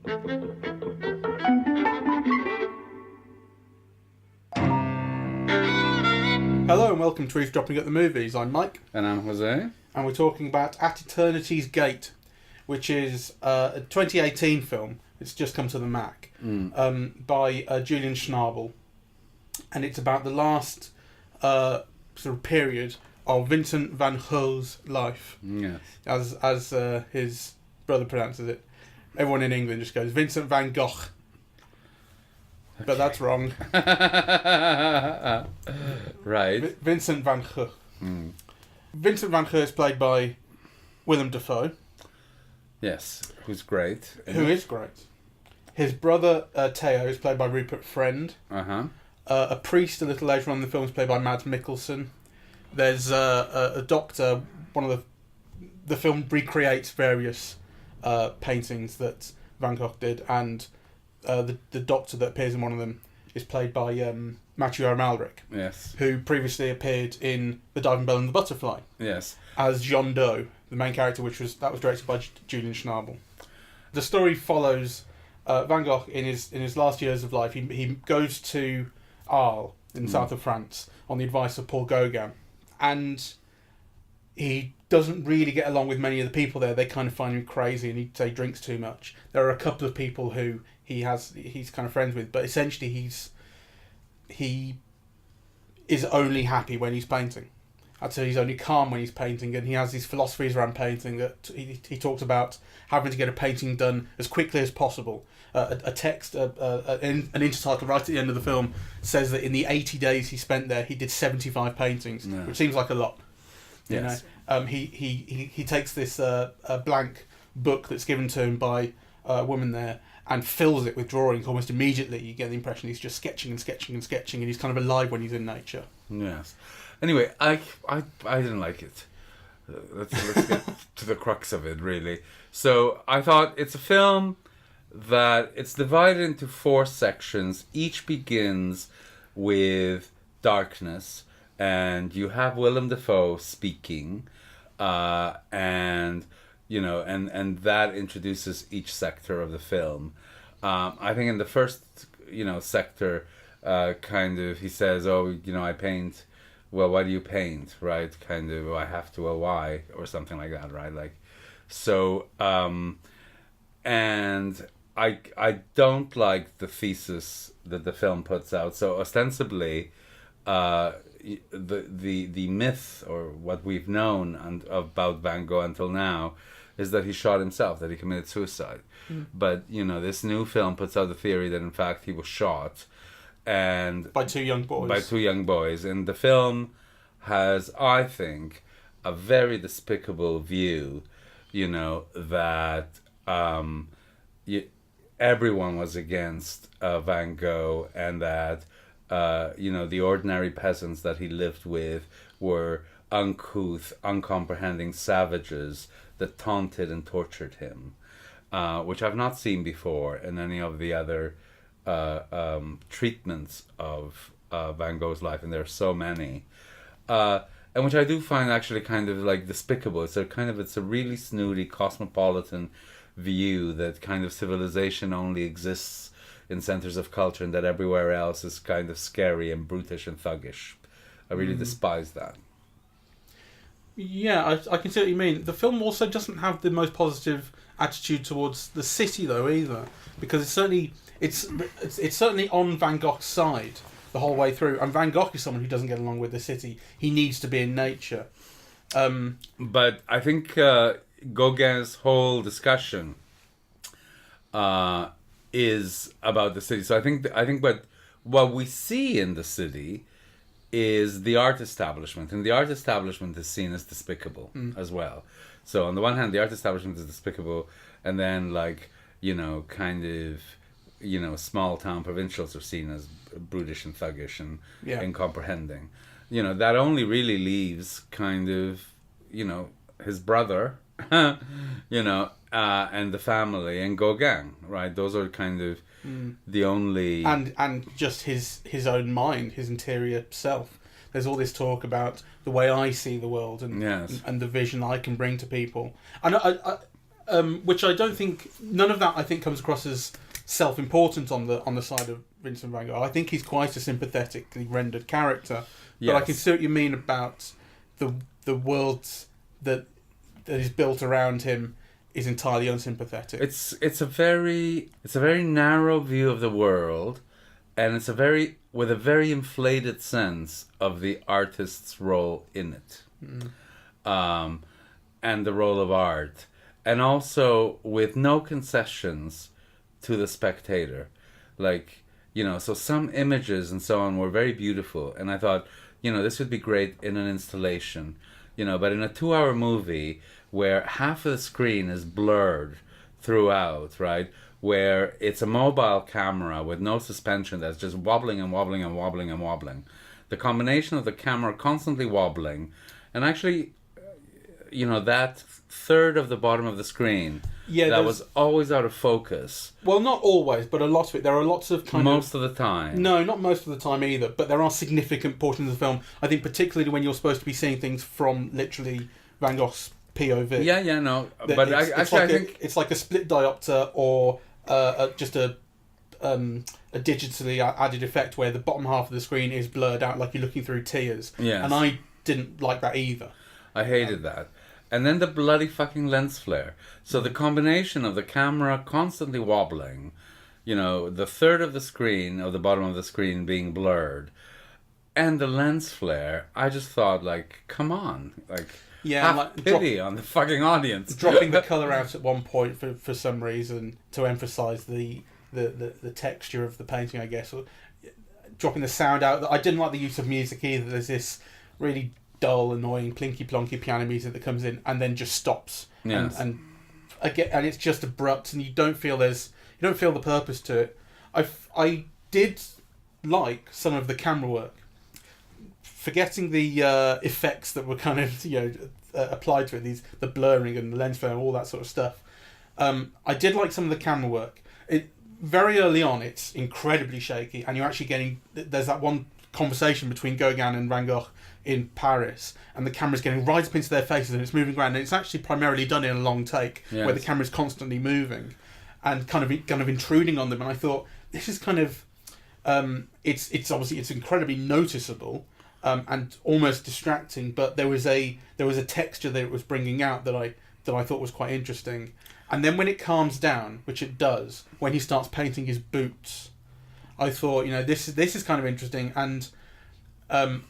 Hello and welcome to Eavesdropping at the Movies. I'm Mike. And I'm Jose. And we're talking about At Eternity's Gate, which is a 2018 film. It's just come to the Mac. By Julian Schnabel. And it's about the last sort of period of Vincent van Gogh's life. Yes. As his brother pronounces it. Everyone in England just goes, Vincent van Gogh. Okay. But that's wrong. Right. Vincent van Gogh. Vincent van Gogh is played by Willem Dafoe. Yes, who's great. Who is great. His brother Theo is played by Rupert Friend. A priest a little later on in the film is played by Mads Mikkelsen. There's a doctor. One of the film recreates various paintings that Van Gogh did, and the doctor that appears in one of them is played by Matthew Amalric. Yes. Who previously appeared in The Diving Bell and the Butterfly. Yes. As John Doe, the main character, that was directed by Julian Schnabel. The story follows Van Gogh in his last years of life. He goes to Arles in the south of France on the advice of Paul Gauguin, and he doesn't really get along with many of the people there. They kind of find him crazy, and he drinks too much. There are a couple of people who he's kind of friends with, but essentially he is only happy when he's painting. I'd say he's only calm when he's painting, and he has these philosophies around painting that he talks about having to get a painting done as quickly as possible. A text, an intertitle right at the end of the film says that in the 80 days he spent there, he did 75 paintings, which seems like a lot. Yes. You know, he takes this blank book that's given to him by a woman there and fills it with drawings almost immediately. You get the impression he's just sketching and sketching and sketching, and he's kind of alive when he's in nature. Yes. Anyway, I didn't like it. Let's get to the crux of it, really. So I thought it's a film that it's divided into 4 sections. Each begins with darkness, and you have Willem Dafoe speaking, and you know, and that introduces each sector of the film. I think in the first, sector, kind of he says, "Oh, I paint." Well, why do you paint, right? Kind of, I have to, well, why? Or something like that, right? Like, so, and I don't like the thesis that the film puts out. So ostensibly, the myth, or what we've known about Van Gogh until now, is that he shot himself, that he committed suicide. But, this new film puts out the theory that in fact he was shot. And by 2 young boys. And the film has, I think, a very despicable view, that everyone was against Van Gogh, and that the ordinary peasants that he lived with were uncouth, uncomprehending savages that taunted and tortured him, which I've not seen before in any of the other treatments of Van Gogh's life, and there are so many, and which I do find actually kind of like despicable. It's a really snooty cosmopolitan view that kind of civilization only exists in centers of culture, and that everywhere else is kind of scary and brutish and thuggish. I really despise that. Yeah, I can see what you mean. The film also doesn't have the most positive attitude towards the city, though, either, because it's certainly on Van Gogh's side the whole way through, and Van Gogh is someone who doesn't get along with the city. He needs to be in nature. But I think Gauguin's whole discussion is about the city. So I think what we see in the city is the art establishment, and the art establishment is seen as despicable as well. So on the one hand, the art establishment is despicable, and then kind of small town provincials are seen as brutish and thuggish and incomprehending. That only really leaves kind of his brother, and the family and Gauguin, right? Those are kind of the only and just his own mind, his interior self. There's all this talk about the way I see the world and the vision I can bring to people. And which I don't think, none of that I think comes across as self-important on the side of Vincent van Gogh. I think he's quite a sympathetically rendered character, but I can see what you mean about the world that is built around him is entirely unsympathetic. It's a very narrow view of the world, and it's with a very inflated sense of the artist's role in it, and the role of art, and also with no concessions to the spectator. Like, so some images and so on were very beautiful, and I thought, this would be great in an installation, but in a 2-hour movie where half of the screen is blurred throughout, right, where it's a mobile camera with no suspension that's just wobbling and wobbling and wobbling and wobbling. The combination of the camera constantly wobbling, and actually, that third of the bottom of the screen that was always out of focus. Well, not always, but a lot of it. There are lots of most of the time. No, not most of the time either, but there are significant portions of the film, I think, particularly when you're supposed to be seeing things from literally Van Gogh's POV. But I think it's like a split diopter or just a digitally added effect where the bottom half of the screen is blurred out, like you're looking through tears. Yes. And I didn't like that either. I hated that. And then the bloody fucking lens flare. So the combination of the camera constantly wobbling, the third of the screen, or the bottom of the screen being blurred, and the lens flare, I just thought, like, come on, like. Yeah, have pity on the fucking audience. Dropping the colour out at one point for some reason to emphasise the texture of the painting, I guess. Or dropping the sound out. I didn't like the use of music either. There's this really dull, annoying, plinky plonky piano music that comes in and then just stops. Yes. And it's just abrupt, and you don't feel the purpose to it. I did like some of the camera work. Forgetting the effects that were kind of applied to it, the blurring and the lens flare and all that sort of stuff. I did like some of the camera work. Very early on, it's incredibly shaky, and you're actually there's that one conversation between Gauguin and Van Gogh in Paris, and the camera's getting right up into their faces, and it's moving around, and it's actually primarily done in a long take, where the camera's constantly moving, and kind of intruding on them. And I thought, this is kind of it's obviously it's incredibly noticeable. And almost distracting, but there was a texture that it was bringing out that I thought was quite interesting. And then when it calms down, which it does, when he starts painting his boots, I thought, this is kind of interesting. And I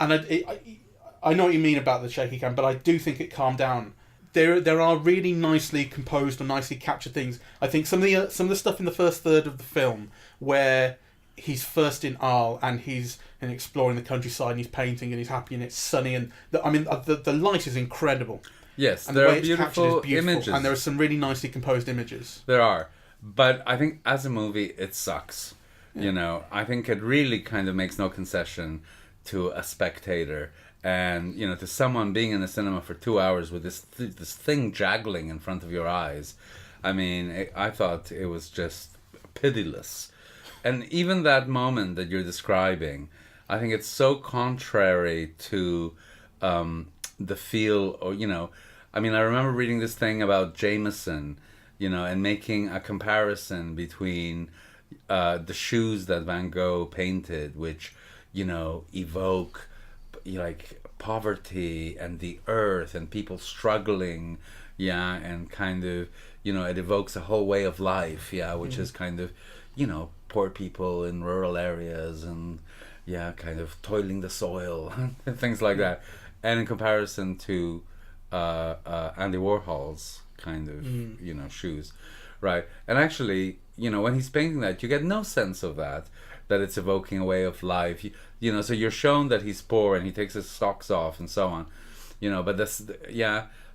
know what you mean about the shaky cam, but I do think it calmed down. There are really nicely composed or nicely captured things. I think some of the stuff in the first third of the film where he's first in Arles and he's exploring the countryside and he's painting and he's happy and it's sunny and the light is incredible. Yes, and there the are way it's beautiful captured is images. and there are some really nicely composed images. There are, but I think as a movie it sucks. Yeah. I think it really kind of makes no concession to a spectator, and to someone being in a cinema for 2 hours with this thing juggling in front of your eyes. I mean, I thought it was just pitiless. And even that moment that you're describing, I think it's so contrary to the feel, or I mean, I remember reading this thing about Jameson, and making a comparison between the shoes that Van Gogh painted, which evoke like poverty and the earth and people struggling, and kind of it evokes a whole way of life, which is kind of poor people in rural areas and kind of toiling the soil and things like that. And in comparison to Andy Warhol's kind of shoes, right? And actually, when he's painting that, you get no sense of that it's evoking a way of life. So you're shown that he's poor and he takes his socks off and so on, but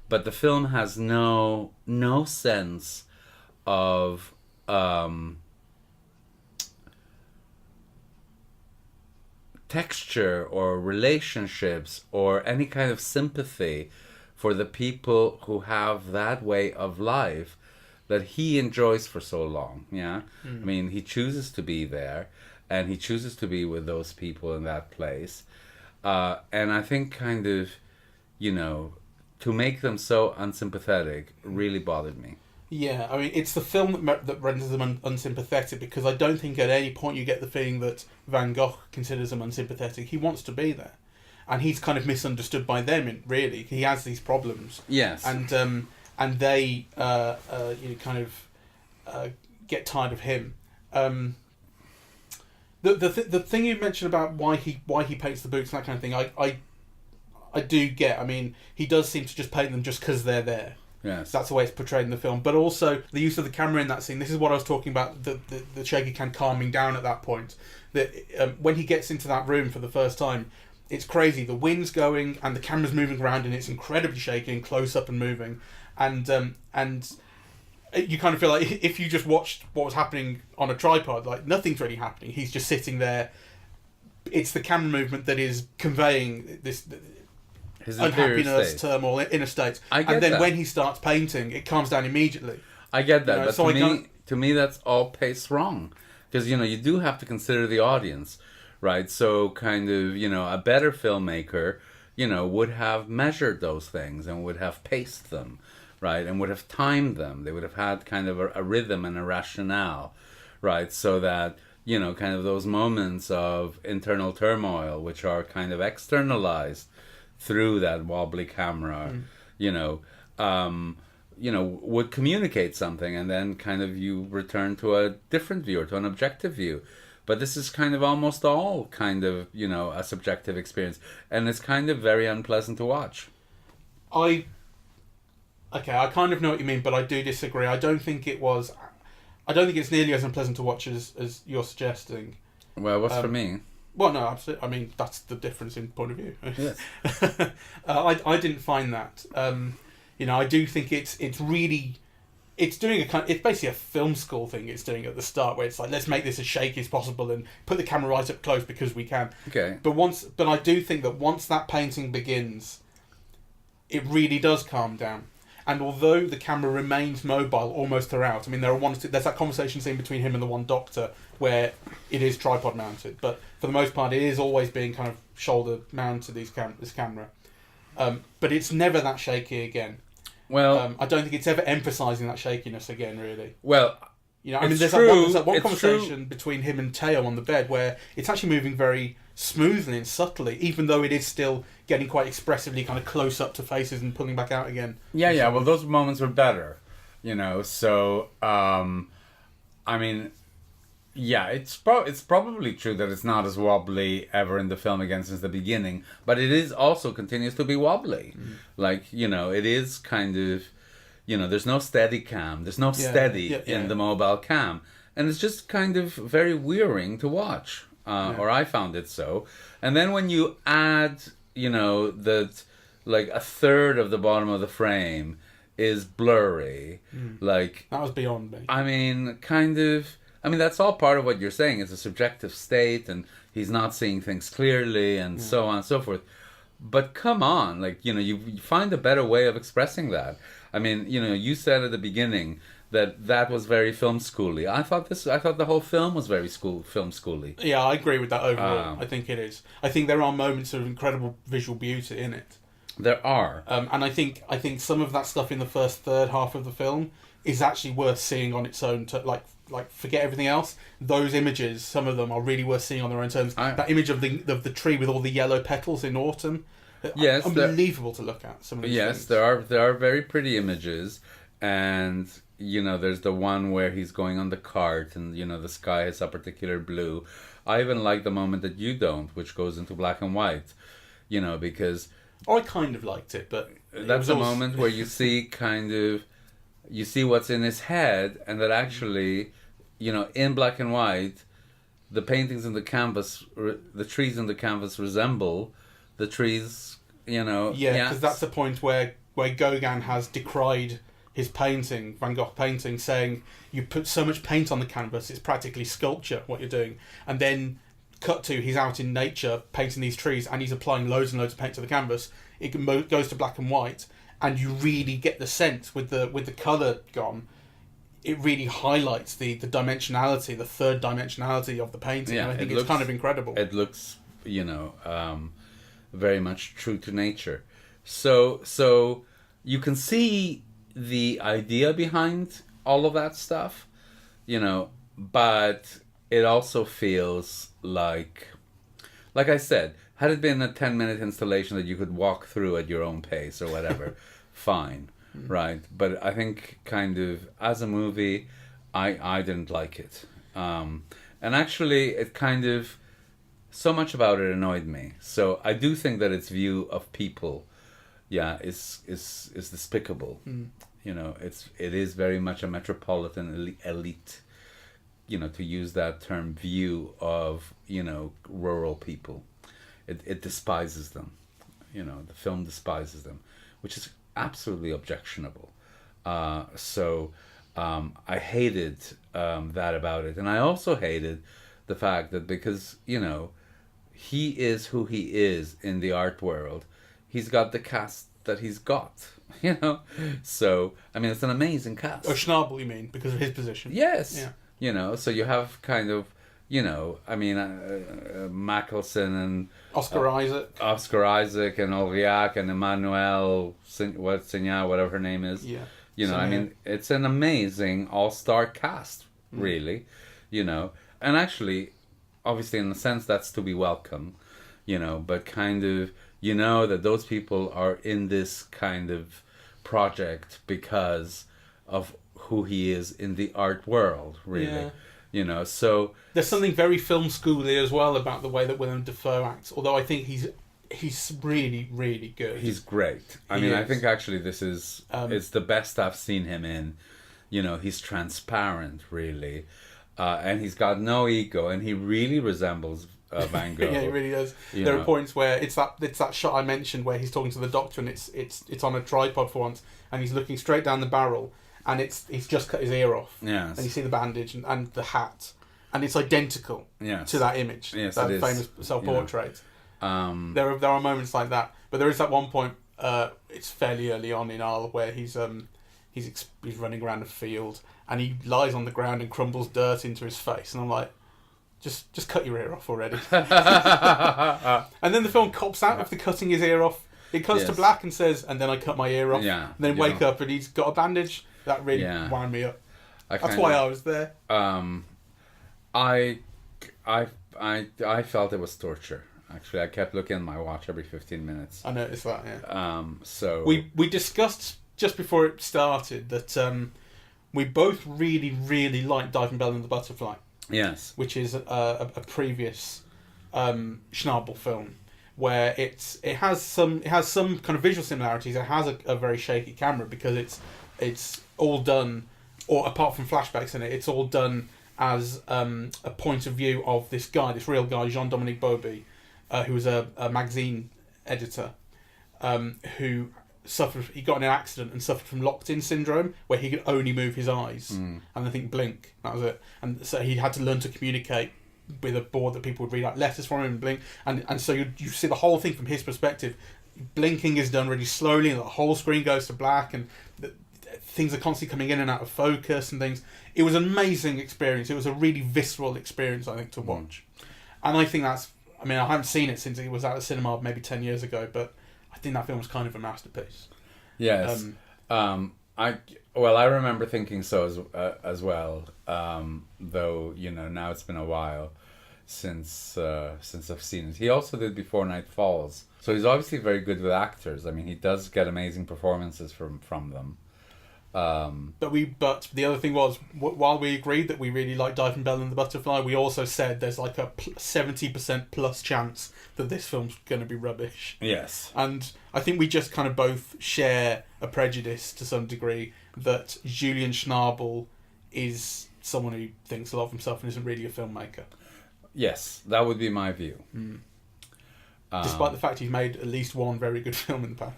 but the film has no sense of texture or relationships or any kind of sympathy for the people who have that way of life that he enjoys for so long. I mean, he chooses to be there and he chooses to be with those people in that place, and I think kind of to make them so unsympathetic really bothered me. Yeah, I mean, it's the film that renders them unsympathetic, because I don't think at any point you get the feeling that Van Gogh considers them unsympathetic. He wants to be there, and he's kind of misunderstood by them. Really, he has these problems. Yes, and they kind of get tired of him. The thing you mentioned about why he paints the boots and that kind of thing, I do get. I mean, he does seem to just paint them just because they're there. yes, That's the way it's portrayed in the film. But also the use of the camera in that scene. This is what I was talking about. The shaky cam calming down at that point. That when he gets into that room for the first time, it's crazy. The wind's going and the camera's moving around, and it's incredibly shaky and close up and moving. And you kind of feel like if you just watched what was happening on a tripod, like nothing's really happening. He's just sitting there. It's the camera movement that is conveying this his unhappiness, turmoil, inner state. And then that. when he starts painting, it calms down immediately. I get that, You know, but so to me, that's all paced wrong. Because, you do have to consider the audience, right? So, kind of, a better filmmaker, would have measured those things and would have paced them, right? And would have timed them. They would have had kind of a rhythm and a rationale, right? So that, kind of those moments of internal turmoil, which are kind of externalized through that wobbly camera, would communicate something, and then kind of you return to a different view or to an objective view. But this is kind of almost all kind of, a subjective experience, and it's kind of very unpleasant to watch. I kind of know what you mean, but I do disagree. I don't think it's nearly as unpleasant to watch as you're suggesting. Well, what's for me? Well, no, absolutely. I mean, that's the difference in point of view. Yes. I didn't find that. I do think it's doing it's basically a film school thing it's doing at the start, where it's like, let's make this as shaky as possible and put the camera right up close because we can. Okay. But I do think that once that painting begins, it really does calm down. And although the camera remains mobile almost throughout, I mean, there's that conversation scene between him and the one doctor where it is tripod mounted, but for the most part, it is always being kind of shoulder mounted, this camera. But it's never that shaky again. Well, I don't think it's ever emphasising that shakiness again, really. Well, there's that one conversation between him and Teo on the bed where it's actually moving very smoothly and subtly, even though it is still getting quite expressively kind of close up to faces and pulling back out again. Yeah. Well, those moments were better, So, I mean, yeah, it's probably true that it's not as wobbly ever in the film again since the beginning, but it is also continues to be wobbly. Mm. Like, it is kind of, there's no steady cam, there's no steady in the mobile cam, and it's just kind of very wearying to watch. Or I found it so. And then when you add, that like a third of the bottom of the frame is blurry, like... That was beyond me. I mean, that's all part of what you're saying. It's a subjective state, and he's not seeing things clearly, and so on and so forth. But come on, like, you find a better way of expressing that. I mean, you said at the beginning that was very film schooly. I thought the whole film was very film schooly. Yeah, I agree with that overall. I think it is. I think there are moments of incredible visual beauty in it. There are. And I think some of that stuff in the first third half of the film is actually worth seeing on its own. Like forget everything else. Those images, some of them are really worth seeing on their own terms. That image of the tree with all the yellow petals in autumn. Yes, unbelievable to look at. Some of these things. There are very pretty images, and there's the one where he's going on the cart, and the sky is a particular blue. I even like the moment that you don't, which goes into black and white. Because I kind of liked it, but that's a moment where you see what's in his head, and that actually, in black and white, the paintings in the canvas, the trees in the canvas resemble the trees, Yeah, because that's the point where Gauguin has decried his painting, Van Gogh painting, saying you put so much paint on the canvas, it's practically sculpture, what you're doing. And then cut to, he's out in nature painting these trees, and he's applying loads and loads of paint to the canvas. It goes to black and white, and you really get the sense with the colour gone. It really highlights the dimensionality, the third dimensionality of the painting. Yeah, and I think it's kind of incredible. It looks, very much true to nature. So you can see the idea behind all of that stuff, but it also feels like I said, had it been a 10-minute installation that you could walk through at your own pace or whatever, fine, right? But I think kind of as a movie, I didn't like it. And actually, it kind of, so much about it annoyed me. So I do think that its view of people, is despicable. It is very much a metropolitan elite, to use that term, view of, rural people. It despises them. The film despises them, which is absolutely objectionable. So I hated that about it. And I also hated the fact that because, he is who he is in the art world, he's got the cast that he's got, So, I mean, it's an amazing cast. Oh, Schnabel, you mean, because of his position? Yes. Yeah. So you have kind of, Mackelson and Oscar Isaac and Aurillac and Emmanuel Signa, whatever her name is. Yeah. It's an amazing all-star cast, really, And actually, obviously, in a sense, that's to be welcome, but kind of, that those people are in this kind of project because of who he is in the art world, really. So there's something very film schooly as well about the way that Willem Dafoe acts. Although I think he's really, really good. He's great. I think actually this is it's the best I've seen him in. He's transparent, really, and he's got no ego, and he really resembles Van Gogh. Yeah, he really does. There are points where it's that shot I mentioned where he's talking to the doctor, and it's on a tripod for once, and he's looking straight down the barrel. And he's just cut his ear off. Yes. And you see the bandage and the hat. And it's identical to that image. Yes, that famous self-portrait. There are moments like that. But there is that one point, it's fairly early on in Arles, where he's running around a field and he lies on the ground and crumbles dirt into his face. And I'm like, just cut your ear off already. And then the film cops out after cutting his ear off. It cuts to black and says, and then I cut my ear off. Yeah. And then wake up and he's got a bandage. That really wound me up. That's why I was there. I felt it was torture. Actually, I kept looking at my watch every 15 minutes. I noticed that. Yeah. So we discussed just before it started that we both really, really liked Diving Bell and the Butterfly. Yes. Which is a previous Schnabel film. Where it has some kind of visual similarities. It has a very shaky camera because it's all done, or apart from flashbacks in it, it's all done as a point of view of this real guy, Jean-Dominique Bauby, who was a magazine editor, who he got in an accident and suffered from locked-in syndrome, where he could only move his eyes and I think blink. That was it. And so he had to learn to communicate with a board that people would read out letters from him and blink, and so you see the whole thing from his perspective. Blinking is done really slowly, and the whole screen goes to black, and things are constantly coming in and out of focus and things. It was an amazing experience. It was a really visceral experience, I think, to watch. And I think I haven't seen it since it was at the cinema maybe 10 years ago, but I think that film was kind of a masterpiece. Yes. I remember thinking so as well. Though now it's been a while since I've seen it. He also did Before Night Falls, so he's obviously very good with actors. I mean, he does get amazing performances from them. But the other thing was, while we agreed that we really liked Diving Bell and the Butterfly, we also said there's like a 70% plus chance that this film's going to be rubbish. Yes. And I think we just kind of both share a prejudice to some degree that Julian Schnabel is someone who thinks a lot of himself and isn't really a filmmaker. Yes, that would be my view. Despite the fact he's made at least one very good film in the past.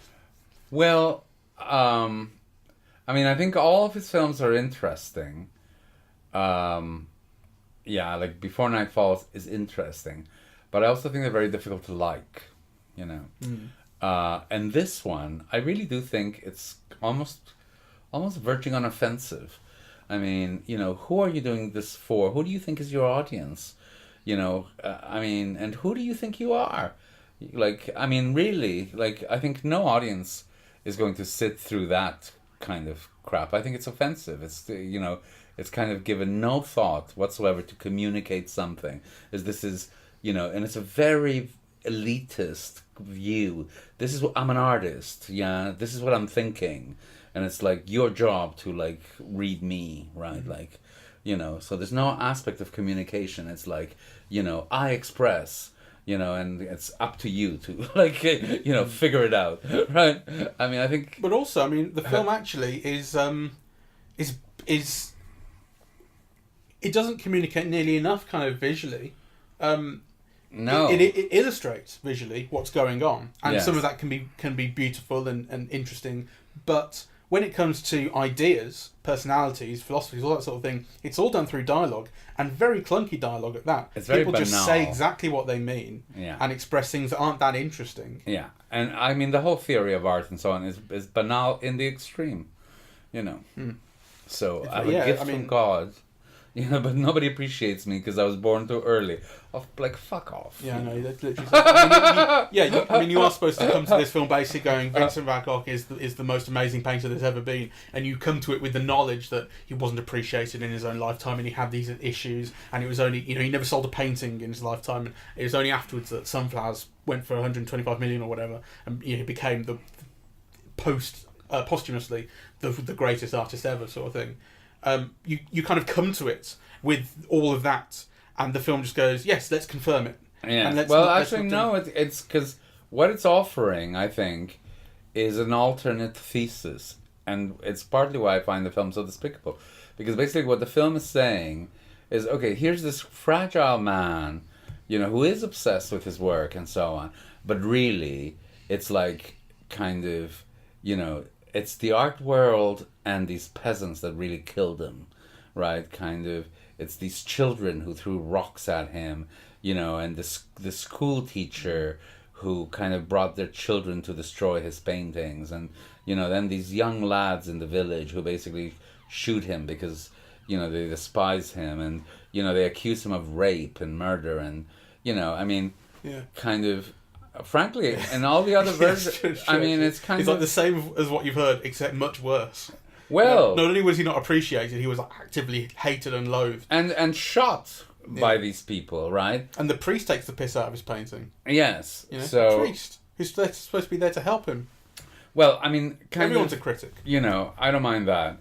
Well, I think all of his films are interesting. Like Before Night Falls is interesting, but I also think they're very difficult to like, And this one, I really do think it's almost verging on offensive. I mean, who are you doing this for? Who do you think is your audience? And who do you think you are? Like, I mean, really, like, I think no audience is going to sit through that kind of crap. I think it's offensive. It's, you know, it's kind of given no thought whatsoever to communicate something. This is, you know, and it's a very elitist view. This is what I'm an artist. Yeah, this is what I'm thinking, and it's like your job to like read me, right? Mm-hmm. Like, you know, so there's no aspect of communication. It's like, you know, I express, you know, and it's up to you to like, you know, figure it out, right? I mean, I think, But also, I mean, the film actually is it doesn't communicate nearly enough kind of visually. no, It illustrates visually what's going on, and Yes. some of that can be beautiful and interesting. But when it comes to ideas, personalities, philosophies, all that sort of thing, it's all done through dialogue, and very clunky dialogue at that. It's very People just banal. say exactly what they mean Yeah. and express things that aren't that interesting. yeah, and I mean the whole theory of art and so on is banal in the extreme, you know. So I have a yeah, gift I mean- from God, you know, but nobody appreciates me because I was born too early. Oh, like fuck off. Yeah, no, that's literally. I mean, you are supposed to come to this film basically going, Vincent van Gogh is the most amazing painter there's ever been, and you come to it with the knowledge that he wasn't appreciated in his own lifetime, and he had these issues, and it was only, you know, he never sold a painting in his lifetime, and it was only afterwards that Sunflowers went for 125 million or whatever, and you know, he became the posthumously the greatest artist ever, sort of thing. You kind of come to it with all of that, and the film just goes, yes, let's confirm it. Yeah. And let's Well, let's actually, not do- no. It's because what it's offering, I think, is an alternate thesis, and it's partly why I find the film so despicable. Because basically, what the film is saying is, okay, here's this fragile man, you know, who is obsessed with his work and so on, but really, it's like kind of, you know, it's the art world and these peasants that really killed him, right? Kind of, it's these children who threw rocks at him, you know, and the school teacher who kind of brought their children to destroy his paintings, and you know, then these young lads in the village who basically shoot him because, you know, they despise him, and you know, they accuse him of rape and murder, and you know, I mean, Yeah. kind of, frankly, and all the other versions, I mean, it's kind It's of like the same as what you've heard, except much worse. well, Not only was he not appreciated, he was actively hated and loathed. and shot by these people, right? And the priest takes the piss out of his painting. Yes. You know, So, the priest who's supposed to be there to help him. well, I mean, kind Everyone's of, a critic. you know, I don't mind that.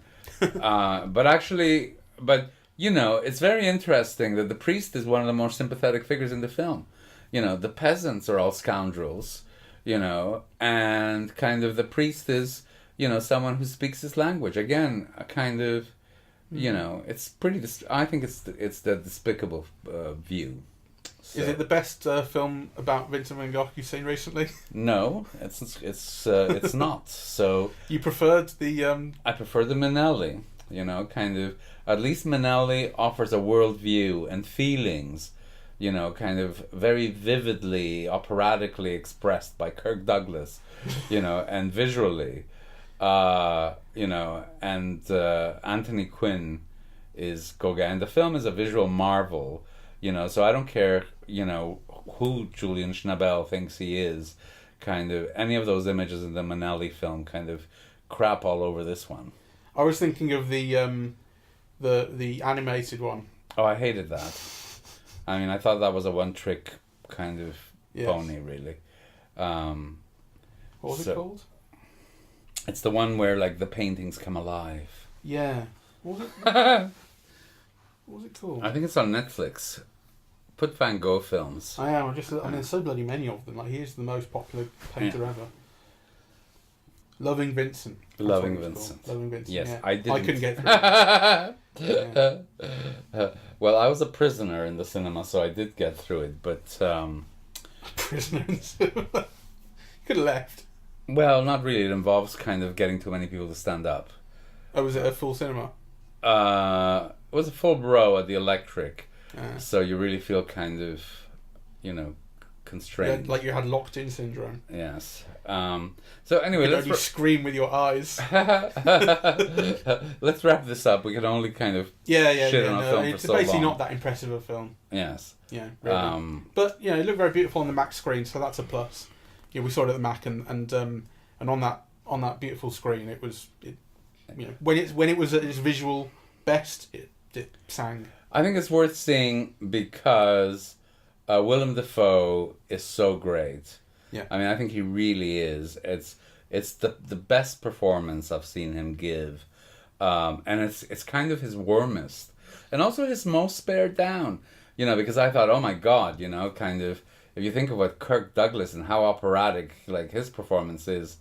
But you know, it's very interesting that the priest is one of the more sympathetic figures in the film. You know, the peasants are all scoundrels, you know, and kind of the priest is, you know, someone who speaks his language. Again, a kind of, you know, it's pretty. I think it's the despicable view. So, Is it the best film about Vincent van Gogh you've seen recently? No, it's not. So You preferred the I prefer the Manelli. You know, kind of. At least Manelli offers a worldview and feelings, you know, kind of very vividly, operatically expressed by Kirk Douglas, you know, and visually, you know, and Anthony Quinn is Gauguin. And the film is a visual marvel, you know, so I don't care, you know, who Julian Schnabel thinks he is, kind of, any of those images in the Manelli film kind of crap all over this one. I was thinking of the animated one. Oh, I hated that. I mean, I thought that was a one-trick kind of pony, really. What was it called? It's the one where, like, the paintings come alive. Yeah. What was it? What was it called? I think it's on Netflix. Put Van Gogh films. I am. I mean, there's so bloody many of them. Like, he is the most popular painter ever. Loving Vincent. That's Loving what it's Vincent. called. Loving Vincent. Yes, yeah. I didn't. I couldn't get through it. Well, I was a prisoner in the cinema, so I did get through it, but... Prisoner in the cinema. You could have left. Well, not really. It involves kind of getting too many people to stand up. Oh, was it a full cinema? It was a full row at the Electric. Yeah. So you really feel kind of, you know, constrained. like you had locked-in syndrome. Yes. So anyway, You scream with your eyes. let's wrap this up. We can only kind of shit on a film for it's so basically long. not that impressive a film. Yes. Yeah, really. But it looked very beautiful on the Mac screen, so that's a plus. Yeah, we saw it at the Mac, and on that beautiful screen, when it was at its visual best, it sang. I think it's worth seeing because Willem Dafoe is so great. Yeah. I mean, I think he really is. It's the best performance I've seen him give, and it's kind of his warmest, and also his most pared down. Because I thought, oh my God, kind of, if you think of what Kirk Douglas and how operatic like his performance is,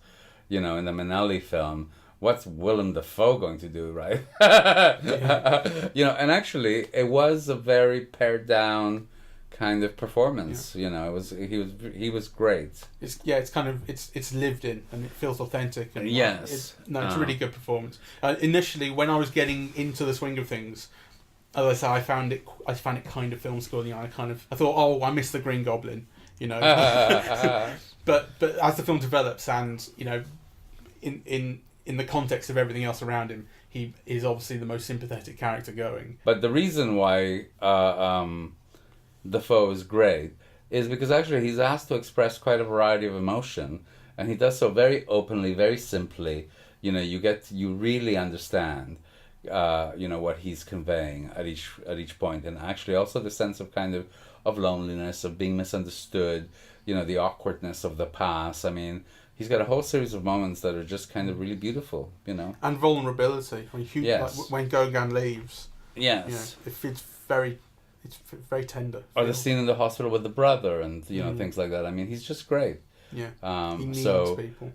in the Manelli film, what's Willem Dafoe going to do, right? And actually, it was a very pared down kind of performance. It was he was great. It's lived in and it feels authentic. And yes, it's a really good performance. Initially, when I was getting into the swing of things, as I say, I found it kind of film schooling. I thought, oh, I missed the Green Goblin, but as the film develops and in the context of everything else around him, he is obviously the most sympathetic character going. But the reason why Dafoe is great is because actually he's asked to express quite a variety of emotion, and he does so very openly, very simply. You really understand what he's conveying at each point, and actually also the sense of kind of loneliness, of being misunderstood, the awkwardness of the past. I mean, he's got a whole series of moments that are just kind of really beautiful, And vulnerability. Yes. Like when Gauguin leaves. Yes. It's very tender. Or the scene in the hospital with the brother and, things like that. I mean, he's just great. Yeah. He needs people.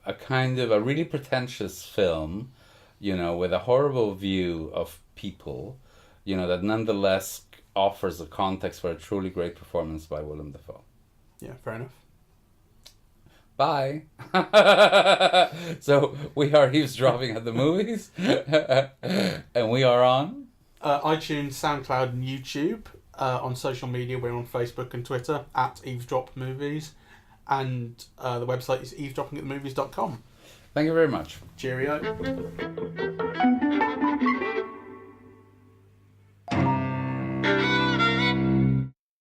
A kind of a really pretentious film, with a horrible view of people, that nonetheless offers a context for a truly great performance by Willem Dafoe. Yeah, fair enough. Bye. So we are eavesdropping at the movies, and we are on iTunes, SoundCloud, and YouTube. On social media, we're on Facebook and Twitter at Eavesdrop Movies, and the website is eavesdroppingatthemovies.com. Thank you very much. Cheerio.